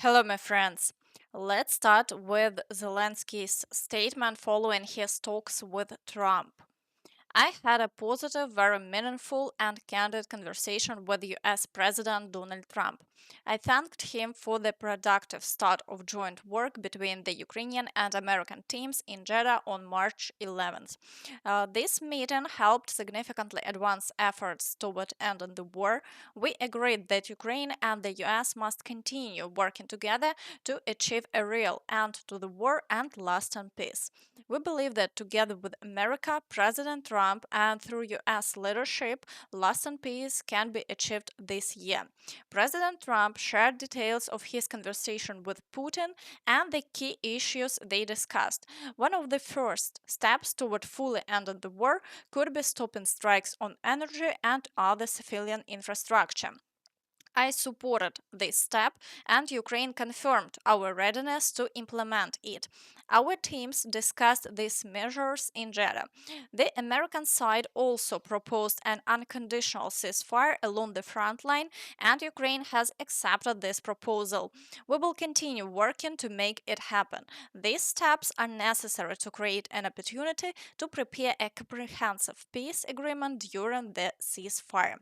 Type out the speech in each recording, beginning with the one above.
Hello, my friends. Let's start with Zelensky's statement following his talks with Trump. I had a positive, very meaningful, and candid conversation with US President Donald Trump. I thanked him for the productive start of joint work between the Ukrainian and American teams in Jeddah on March 11th. This meeting helped significantly advance efforts toward ending the war. We agreed that Ukraine and the US must continue working together to achieve a real end to the war and lasting peace. We believe that together with America, President Trump, and through US leadership, lasting peace can be achieved this year. President Trump shared details of his conversation with Putin and the key issues they discussed. One of the first steps toward fully ending the war could be stopping strikes on energy and other civilian infrastructure. I supported this step, and Ukraine confirmed our readiness to implement it. Our teams discussed these measures in Jeddah. The American side also proposed an unconditional ceasefire along the front line, and Ukraine has accepted this proposal. We will continue working to make it happen. These steps are necessary to create an opportunity to prepare a comprehensive peace agreement during the ceasefire.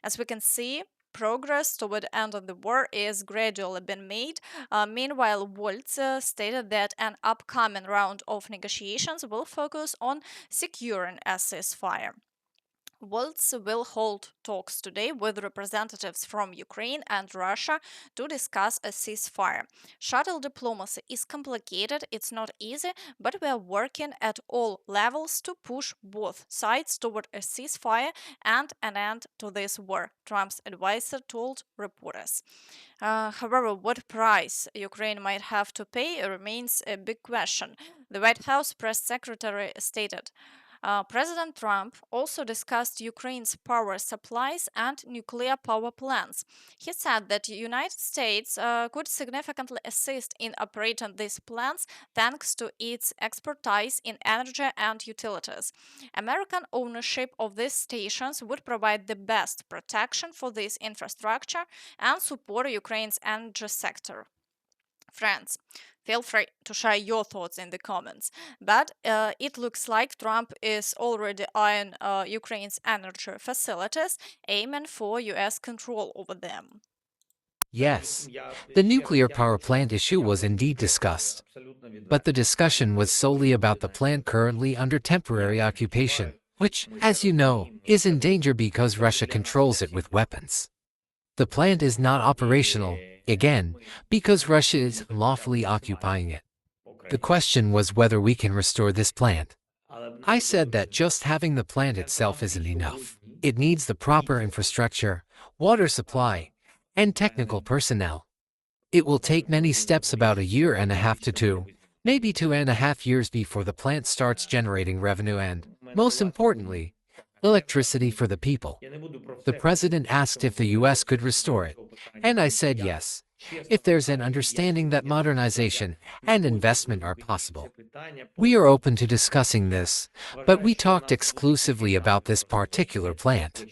As we can see, progress toward ending the war is gradually being made. Meanwhile, Walts stated that an upcoming round of negotiations will focus on securing a ceasefire. Waltz will hold talks today with representatives from Ukraine and Russia to discuss a ceasefire. Shuttle diplomacy is complicated, it's not easy, but we are working at all levels to push both sides toward a ceasefire and an end to this war, Trump's advisor told reporters. However, what price Ukraine might have to pay remains a big question. The White House press secretary stated. President Trump also discussed Ukraine's power supplies and nuclear power plants. He said that the United States could significantly assist in operating these plants thanks to its expertise in energy and utilities. American ownership of these stations would provide the best protection for this infrastructure and support Ukraine's energy sector. Friends, feel free to share your thoughts in the comments. But it looks like Trump is already eyeing Ukraine's energy facilities, aiming for US control over them. Yes, the nuclear power plant issue was indeed discussed, but the discussion was solely about the plant currently under temporary occupation, which, as you know, is in danger because Russia controls it with weapons. The plant is not operational, again, because Russia is lawfully occupying it. The question was whether we can restore this plant. I said that just having the plant itself isn't enough. It needs the proper infrastructure, water supply, and technical personnel. It will take many steps, about a year and a half to two, maybe 2.5 years before the plant starts generating revenue and, most importantly, electricity for the people. The president asked if the US could restore it, and I said yes, if there's an understanding that modernization and investment are possible. We are open to discussing this, but we talked exclusively about this particular plant.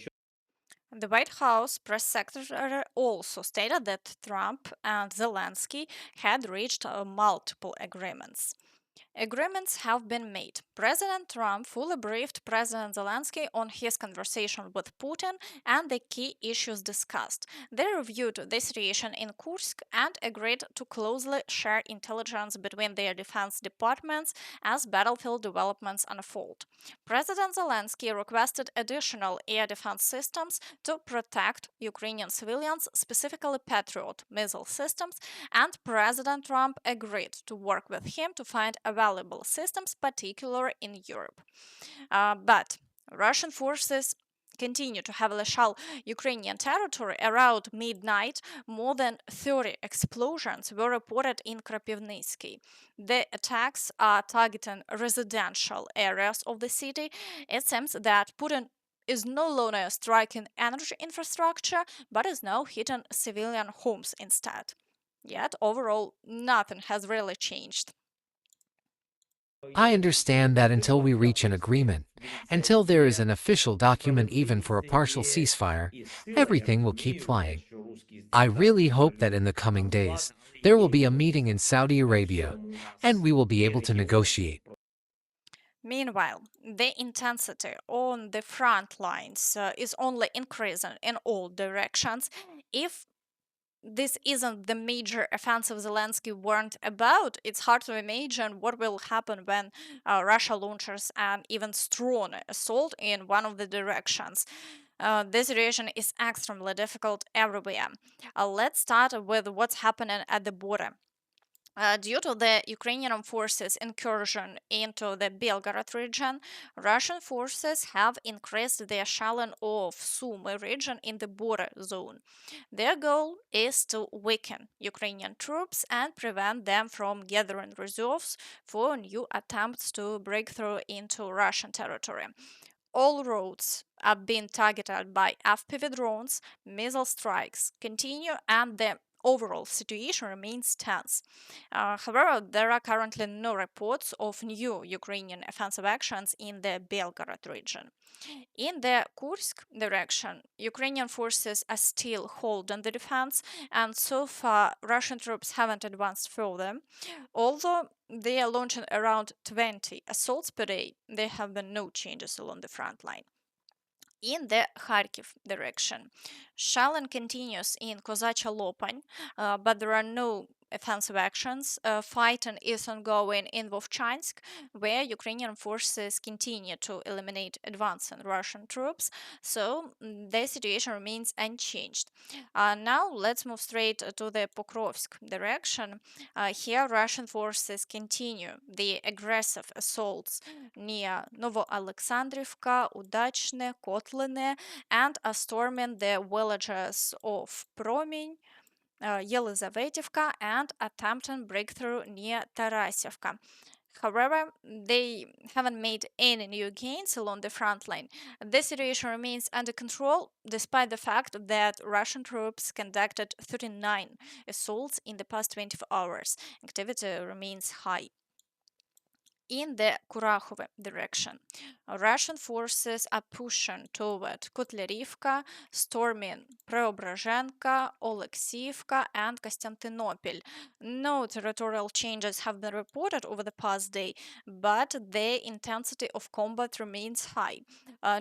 The White House press secretary also stated that Trump and Zelensky had reached multiple agreements. Agreements have been made. President Trump fully briefed President Zelensky on his conversation with Putin and the key issues discussed. They reviewed the situation in Kursk and agreed to closely share intelligence between their defense departments as battlefield developments unfold. President Zelensky requested additional air defense systems to protect Ukrainian civilians, specifically Patriot missile systems, and President Trump agreed to work with him to find available systems, particularly in Europe. But Russian forces continue to heavily shell Ukrainian territory. Around midnight, more than 30 explosions were reported in Kropivnitsky. The attacks are targeting residential areas of the city. It seems that Putin is no longer striking energy infrastructure, but is now hitting civilian homes instead. Yet, overall, nothing has really changed. I understand that until we reach an agreement, until there is an official document even for a partial ceasefire, everything will keep flying. I really hope that in the coming days, There will be a meeting in Saudi Arabia, and we will be able to negotiate. Meanwhile, the intensity on the front lines is only increasing in all directions. If this isn't the major offensive Zelensky warned about, it's hard to imagine what will happen when Russia launches an even stronger assault in one of the directions. The situation is extremely difficult everywhere. Let's start with what's happening at the border. Due to the Ukrainian forces' incursion into the Belgorod region, Russian forces have increased their shelling of Sumy region in the border zone. Their goal is to weaken Ukrainian troops and prevent them from gathering reserves for new attempts to break through into Russian territory. All roads are being targeted by FPV drones, missile strikes continue, and the overall situation remains tense. However, there are currently no reports of new Ukrainian offensive actions in the Belgorod region. In the Kursk direction, Ukrainian forces are still holding the defense, and so far, Russian troops haven't advanced further. Although they are launching around 20 assaults per day, there have been no changes along the front line. In the Kharkiv direction, shelling continues in Kozacha Lopan, but there are no offensive actions. Fighting is ongoing in Vovchansk, where Ukrainian forces continue to eliminate advancing Russian troops, so the situation remains unchanged. Now let's move straight to the Pokrovsk direction. Here, Russian forces continue the aggressive assaults near Novoalexandrivka, Udachne, Kotline, and are storming the villages of Promень, Yelizavetivka, and attempting breakthrough near Tarasivka. However, they haven't made any new gains along the front line. The situation remains under control despite the fact that Russian troops conducted 39 assaults in the past 24 hours. Activity remains high. In the Kurakhove direction, Russian forces are pushing toward Kotlarivka, storming Preobrazhenka, Oleksiivka, and Kostiantynopil. No territorial changes have been reported over the past day, but the intensity of combat remains high.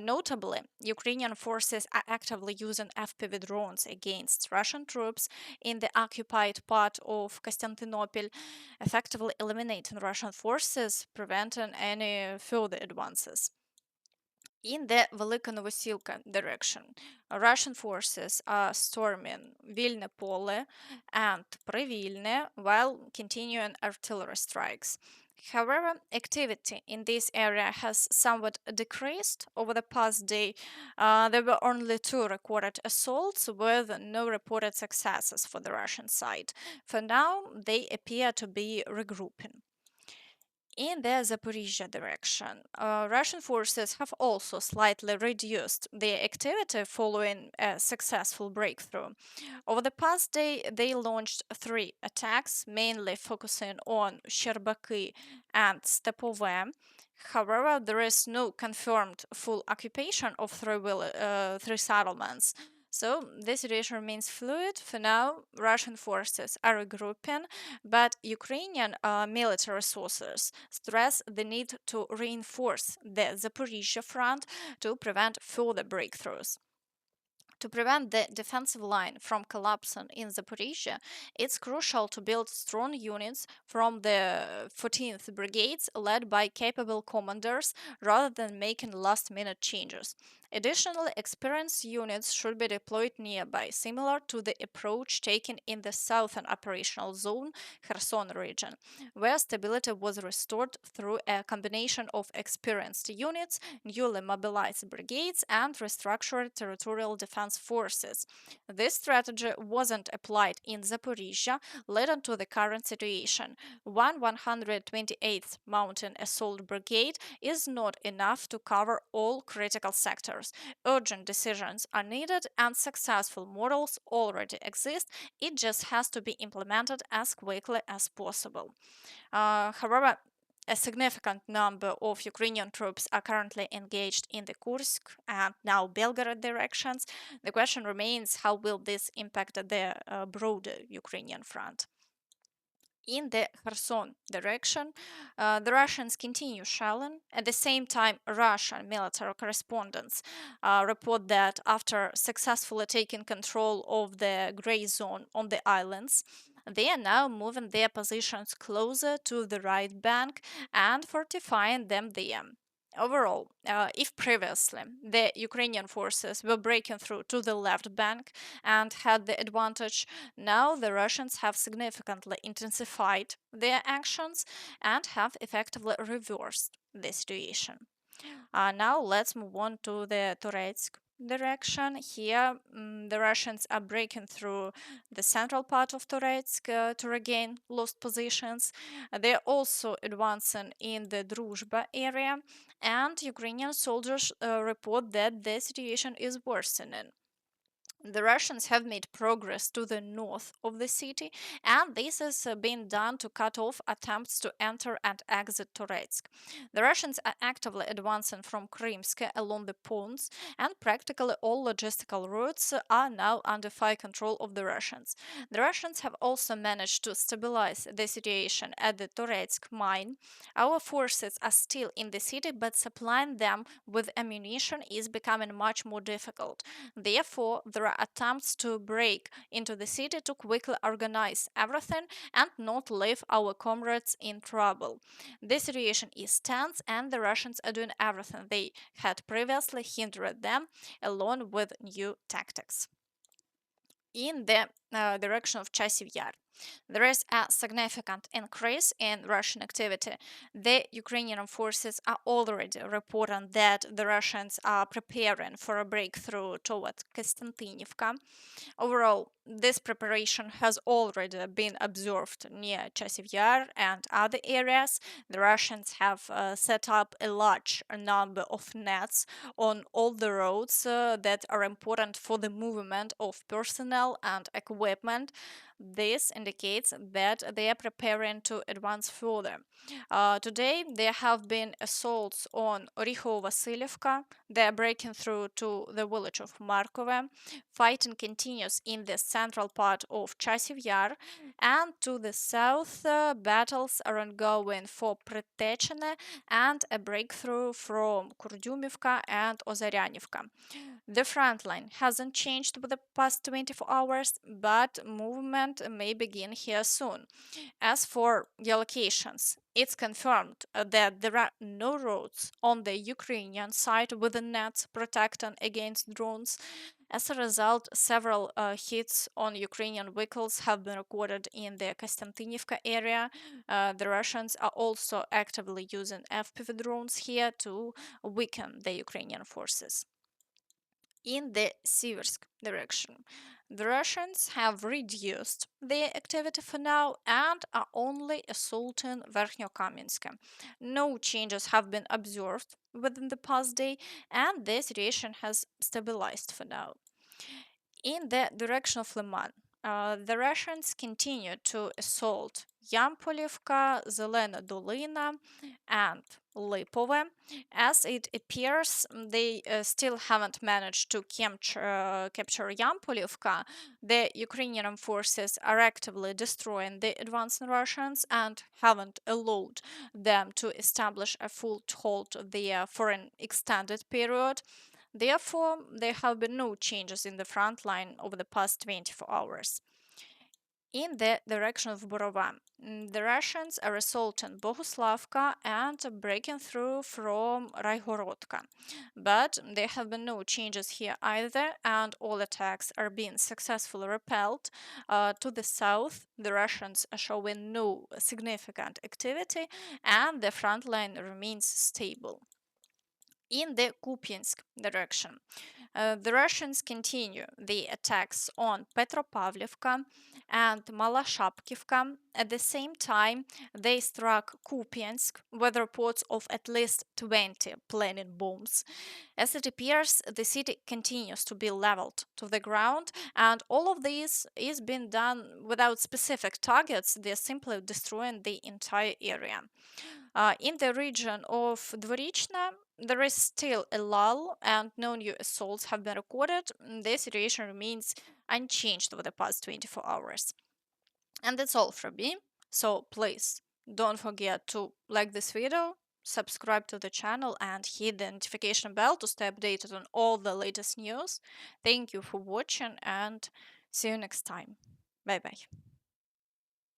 Notably, Ukrainian forces are actively using FPV drones against Russian troops in the occupied part of Kostiantynopil, effectively eliminating Russian forces, preventing any further advances. In the Velika Novosilka direction, Russian forces are storming Vilne Pole and Previlne while continuing artillery strikes. However, activity in this area has somewhat decreased over the past day. There were only 2 recorded assaults with no reported successes for the Russian side. For now, they appear to be regrouping. In the Zaporizhia direction, Russian forces have also slightly reduced their activity following a successful breakthrough. Over the past day, they launched 3 attacks, mainly focusing on Sherbaki and Stepove. However, there is no confirmed full occupation of 3 settlements. So the situation remains fluid. For now, Russian forces are regrouping, but Ukrainian military sources stress the need to reinforce the Zaporizhia front to prevent further breakthroughs. To prevent the defensive line from collapsing in Zaporizhia, it's crucial to build strong units from the 14th Brigades led by capable commanders rather than making last minute changes. Additionally, experienced units should be deployed nearby, similar to the approach taken in the southern operational zone, Kherson region, where stability was restored through a combination of experienced units, newly mobilized brigades, and restructured territorial defense forces. This strategy wasn't applied in Zaporizhia, leading to the current situation. One 128th Mountain Assault Brigade is not enough to cover all critical sectors. Urgent decisions are needed, and successful models already exist. It just has to be implemented as quickly as possible. However, a significant number of Ukrainian troops are currently engaged in the Kursk and now Belgorod directions. The question remains, how will this impact the broader Ukrainian front? In the Kherson direction, the Russians continue shelling. At the same time, Russian military correspondents report that after successfully taking control of the gray zone on the islands, they are now moving their positions closer to the right bank and fortifying them there. Overall, if previously the Ukrainian forces were breaking through to the left bank and had the advantage, now the Russians have significantly intensified their actions and have effectively reversed the situation. Now let's move on to the Toretsk direction. Here, the Russians are breaking through the central part of Toretsk to regain lost positions. They're also advancing in the Druzhba area, and Ukrainian soldiers report that the situation is worsening. The Russians have made progress to the north of the city, and this has been done to cut off attempts to enter and exit Toretsk. The Russians are actively advancing from Krymsk along the ponds, and practically all logistical routes are now under fire control of the Russians. The Russians have also managed to stabilize the situation at the Toretsk mine. Our forces are still in the city, but supplying them with ammunition is becoming much more difficult. Therefore, there are attempts to break into the city to quickly organize everything and not leave our comrades in trouble. The situation is tense, and the Russians are doing everything they had previously hindered them, along with new tactics. In the direction of Chasiv Yar, there is a significant increase in Russian activity. The Ukrainian forces are already reporting that the Russians are preparing for a breakthrough toward Kostiantynivka. Overall, this preparation has already been observed near Chasiv Yar and other areas. The Russians have set up a large number of nets on all the roads that are important for the movement of personnel and equipment. This indicates that they are preparing to advance further. Today, there have been assaults on Orikhovo-Vasilivka. They are breaking through to the village of Markove. Fighting continues in the central part of Chasiv Yar, and to the south, battles are ongoing for Pretechene and a breakthrough from Kurdyumivka and Ozaryanivka. The front line hasn't changed with the past 24 hours, but movement may begin here soon. As for the locations, it's confirmed that there are no roads on the Ukrainian side with the nets protecting against drones. As a result, several hits on Ukrainian vehicles have been recorded in the Kostiantynivka area. The Russians are also actively using FPV drones here to weaken the Ukrainian forces. In the Siversk direction, the Russians have reduced their activity for now and are only assaulting Verkhnyo-Kamensk. No changes have been observed within the past day, and the situation has stabilized for now. In the direction of Lyman, the Russians continue to assault Yampolivka, Zelena Dolina, and Lipove. As it appears, they still haven't managed to capture Yampolivka. The Ukrainian forces are actively destroying the advancing Russians and haven't allowed them to establish a foothold there for an extended period. Therefore, there have been no changes in the front line over the past 24 hours. In the direction of Borova, the Russians are assaulting Bohuslavka and breaking through from Raigorodka. But there have been no changes here either, and all attacks are being successfully repelled. To the south, the Russians are showing no significant activity, and the front line remains stable. In the Kupiansk direction, the Russians continue the attacks on Petropavlivka and Malashapkivka. At the same time, they struck Kupiansk with reports of at least 20 planted bombs. As it appears, the city continues to be leveled to the ground, and all of this is being done without specific targets. They're simply destroying the entire area. In the region of Dvorichna, there is still a lull and no new assaults have been recorded. The situation remains unchanged over the past 24 hours. And that's all from me. So please don't forget to like this video, subscribe to the channel, and hit the notification bell to stay updated on all the latest news. Thank you for watching and see you next time. Bye bye.